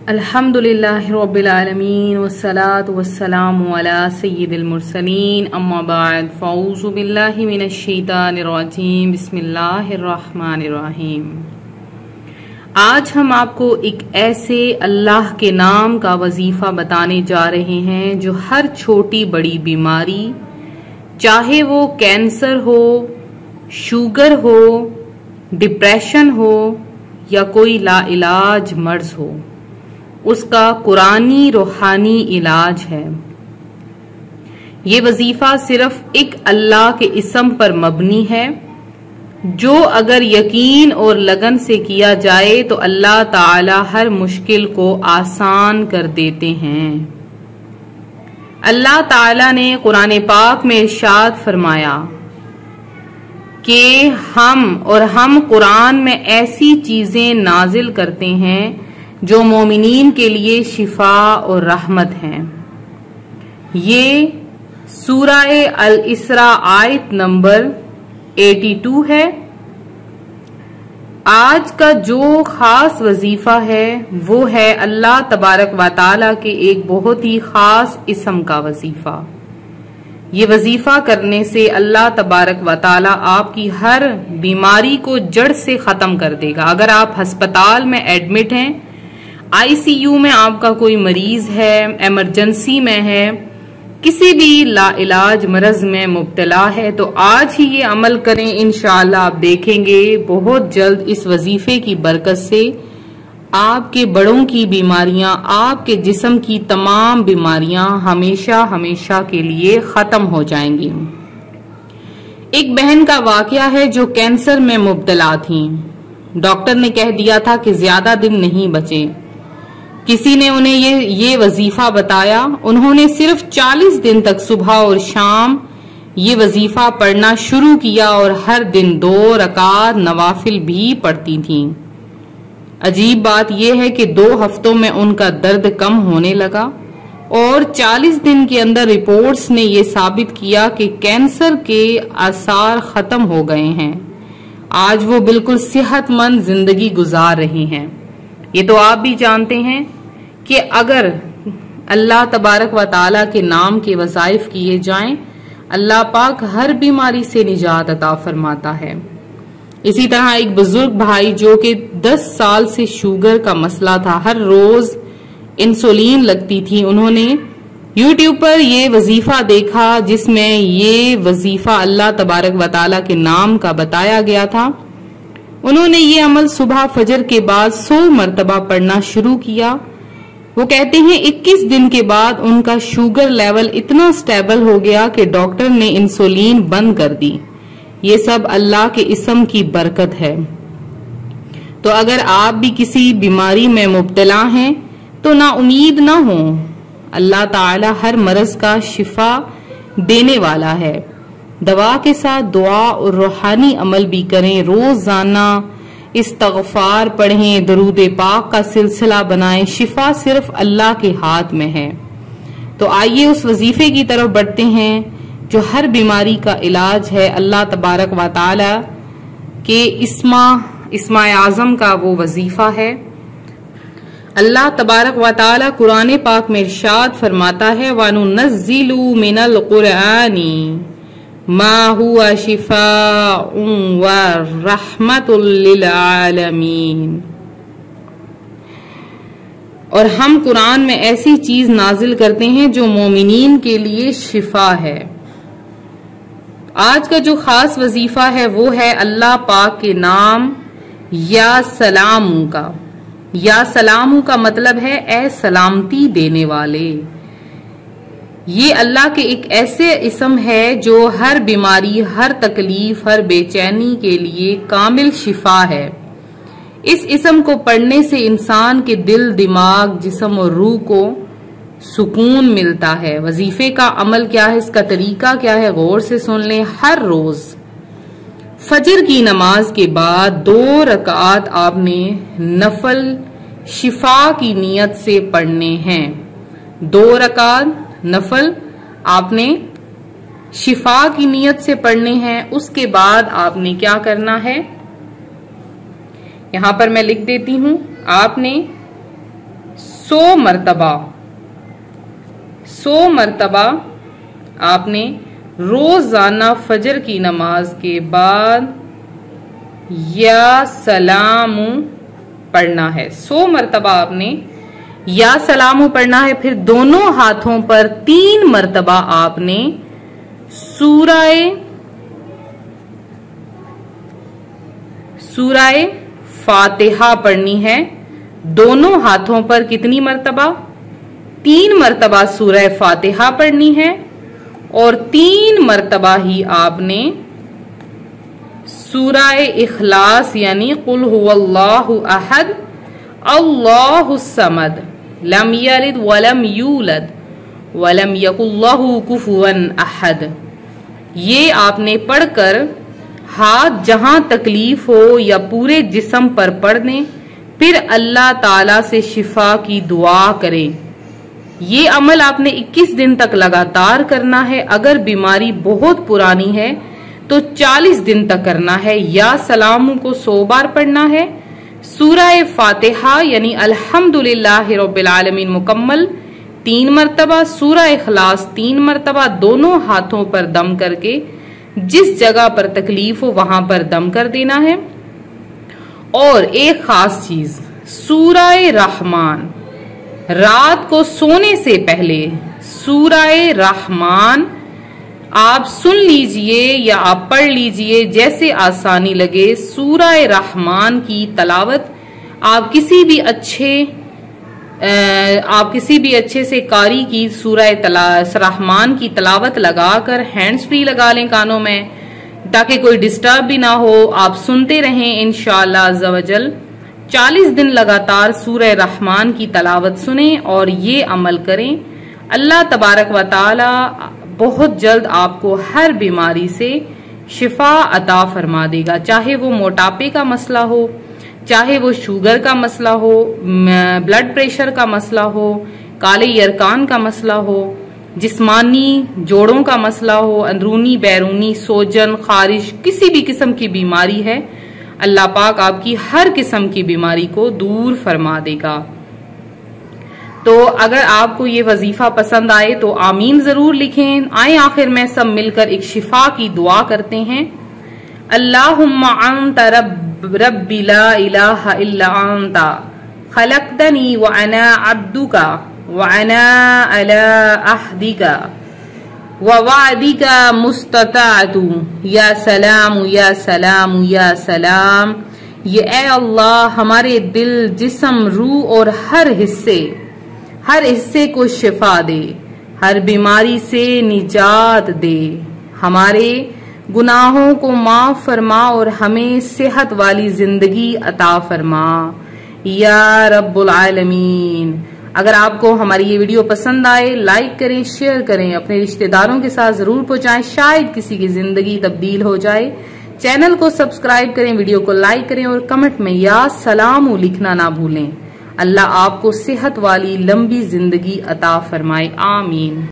अल्हम्दुलिल्लाहि रब्बिल आलमीन वस्सलातु वस्सलामु अला सय्यिदिल मुरसलीन अम्मा बाद फ़अऊज़ु बिल्लाहि मिनश शैतानिर रजीम बिस्मिल्लाहिर रहमानिर रहीम। आज हम आपको एक ऐसे अल्लाह के नाम का वजीफा बताने जा रहे हैं जो हर छोटी बड़ी बीमारी, चाहे वो कैंसर हो, शुगर हो, डिप्रेशन हो या कोई लाइलाज मर्ज हो, उसका कुरानी रूहानी इलाज है। ये वजीफा सिर्फ एक अल्लाह के इस्म पर मबनी है, जो अगर यकीन और लगन से किया जाए तो अल्लाह ताला हर मुश्किल को आसान कर देते हैं। अल्लाह ताला ने कुरान पाक में इरशाद फरमाया कि हम कुरान में ऐसी चीजें नाजिल करते हैं जो मोमिनीन के लिए शिफा और रहमत हैं। ये सूरह अल इसरा आयत नंबर 82 है। आज का जो खास वजीफा है वो है अल्लाह तबारक व तआला के एक बहुत ही खास इस्म का वजीफा। ये वजीफा करने से अल्लाह तबारक व तआला आपकी हर बीमारी को जड़ से खत्म कर देगा। अगर आप अस्पताल में एडमिट हैं, आईसीयू में आपका कोई मरीज है, इमरजेंसी में है, किसी भी लाइलाज मरज में मुब्तला है, तो आज ही ये अमल करें। इंशाअल्लाह आप देखेंगे बहुत जल्द इस वजीफे की बरकत से आपके बड़ों की बीमारियां, आपके जिस्म की तमाम बीमारियां हमेशा हमेशा के लिए खत्म हो जाएंगी। एक बहन का वाकया है जो कैंसर में मुब्तला थी। डॉक्टर ने कह दिया था कि ज्यादा दिन नहीं बचे। किसी ने उन्हें ये वजीफा बताया। उन्होंने सिर्फ 40 दिन तक सुबह और शाम ये वजीफा पढ़ना शुरू किया और हर दिन 2 रकात नवाफिल भी पढ़ती थीं। अजीब बात यह है कि 2 हफ्तों में उनका दर्द कम होने लगा और 40 दिन के अंदर रिपोर्ट्स ने यह साबित किया कि कैंसर के आसार खत्म हो गए हैं। आज वो बिल्कुल सेहतमंद जिंदगी गुजार रही हैं। ये तो आप भी जानते हैं कि अगर अल्लाह तबारक व तआला के नाम के वज़ाइफ किए जाएं, अल्लाह पाक हर बीमारी से निजात अता फरमाता है। इसी तरह एक बुजुर्ग भाई जो कि 10 साल से शुगर का मसला था, हर रोज इंसुलिन लगती थी, उन्होंने यूट्यूब पर ये वजीफा देखा जिसमें ये वजीफा अल्लाह तबारक व तआला के नाम का बताया गया था। उन्होंने ये अमल सुबह फजर के बाद 100 मरतबा पढ़ना शुरू किया। वो कहते हैं 21 दिन के बाद उनका शुगर लेवल इतना स्टेबल हो गया कि डॉक्टर ने इंसुलिन बंद कर दी। ये सब अल्लाह के इस्म की बरकत है। तो अगर आप भी किसी बीमारी में मुब्तला हैं तो ना उम्मीद ना हो, अल्लाह ताला हर मरज का शिफा देने वाला है। दवा के साथ दुआ और रूहानी अमल भी करें। रोजाना इस्तगफार पढ़ें, दरूद पाक का सिलसिला बनाएं। शिफा सिर्फ अल्लाह के हाथ में है। तो आइए उस वजीफे की तरफ बढ़ते हैं जो हर बीमारी का इलाज है। अल्लाह तबारक व तआला के इस्मा आज़म का वो वजीफा है। अल्लाह तबारक व तआला कुरान पाक में इरशाद फरमाता है, वनुनज़्ज़िलु मिनल कुरआनी मा हुआ शिफाउन व रहमतुल लिल आलमीन। और हम कुरान में ऐसी चीज नाजिल करते हैं जो मोमिनीन के लिए शिफा है। आज का जो खास वजीफा है वो है अल्लाह पाक के नाम या सलामू का। या सलामू का मतलब है ए सलामती देने वाले। ये अल्लाह के एक ऐसे इस्म है जो हर बीमारी, हर तकलीफ, हर बेचैनी के लिए कामिल शिफा है। इस इस्म को पढ़ने से इंसान के दिल, दिमाग, जिस्म और रूह को सुकून मिलता है। वजीफे का अमल क्या है, इसका तरीका क्या है, गौर से सुन लें। हर रोज फजर की नमाज के बाद 2 रकात आपने नफल शिफा की नियत से पढ़ने हैं। 2 रकात नफल आपने शिफा की नियत से पढ़ने हैं। उसके बाद आपने क्या करना है, यहां पर मैं लिख देती हूं। आपने 100 मर्तबा आपने रोजाना फजर की नमाज के बाद या सलामु पढ़ना है। 100 मर्तबा आपने या सलामु पढ़ना है। फिर दोनों हाथों पर 3 मर्तबा आपने सूराए फातिहा पढ़नी है। दोनों हाथों पर कितनी मर्तबा? 3 मर्तबा सूरह फातिहा पढ़नी है और 3 मर्तबा ही आपने सूरह इखलास यानी कुल हुवल्लाहु अहद अल्लाहुस समद लम यलिद वलम यूलद वलम यकुल्लहु कुफुवन अहद, ये आपने पढ़कर हाथ जहां तकलीफ हो या पूरे जिस्म पर पढ़ दें। फिर अल्लाह ताला से शिफा की दुआ करें। ये अमल आपने 21 दिन तक लगातार करना है। अगर बीमारी बहुत पुरानी है तो 40 दिन तक करना है। या सलामु को 100 बार पढ़ना है। सूरह फातिहा यानी अल्हम्दुलिल्लाहि रब्बिल आलमीन मुकम्मल 3 मर्तबा। सूरह इखलास 3 मर्तबा। दोनों हाथों पर दम करके जिस जगह पर तकलीफ हो वहां पर दम कर देना है। और एक खास चीज, सूरह रहमान, रात को सोने से पहले सूरह रहमान आप सुन लीजिए या आप पढ़ लीजिए, जैसे आसानी लगे। सूरह रहमान की तलावत आप किसी भी अच्छे से कारी की सूरह रहमान की तलावत लगाकर हैंड्स फ्री लगा लें कानों में, ताकि कोई डिस्टर्ब भी ना हो। आप सुनते रहें इंशाअल्लाह अज़्ज़ा वजल। 40 दिन लगातार सूरह रहमान की तलावत सुने और ये अमल करें। अल्लाह तबारक व तआला बहुत जल्द आपको हर बीमारी से शिफा अता फरमा देगा। चाहे वो मोटापे का मसला हो, चाहे वो शुगर का मसला हो, ब्लड प्रेशर का मसला हो, काले यरकान का मसला हो, जिस्मानी जोड़ों का मसला हो, अंदरूनी बैरूनी सोजन खारिश, किसी भी किस्म की बीमारी है, अल्लाह पाक आपकी हर किस्म की बीमारी को दूर फरमा देगा। तो अगर आपको ये वजीफा पसंद आए तो आमीन जरूर लिखें। आए आखिर में सब मिलकर एक शिफा की दुआ करते हैं। अल्लाहुम्मा अंता रब्बी ला इलाहा इल्ला अंता खलक़तनी व अना अब्दुका व अना अला अहदिका व वअदिका मुस्तताअतु या सलाम या सलाम या सलाम। ये ए अल्लाह हमारे दिल, जिस्म, रूह और हर हिस्से को शिफा दे, हर बीमारी से निजात दे, हमारे गुनाहों को माफ फरमा और हमें सेहत वाली जिंदगी अता फरमा या रब्बुल आलमीन। अगर आपको हमारी ये वीडियो पसंद आए, लाइक करें, शेयर करें, अपने रिश्तेदारों के साथ जरूर पहुंचाएं, शायद किसी की जिंदगी तब्दील हो जाए। चैनल को सब्सक्राइब करें, वीडियो को लाइक करें और कमेंट में या सलाम लिखना ना भूलें। अल्लाह आपको सेहत वाली लंबी जिंदगी अता फरमाए। आमीन।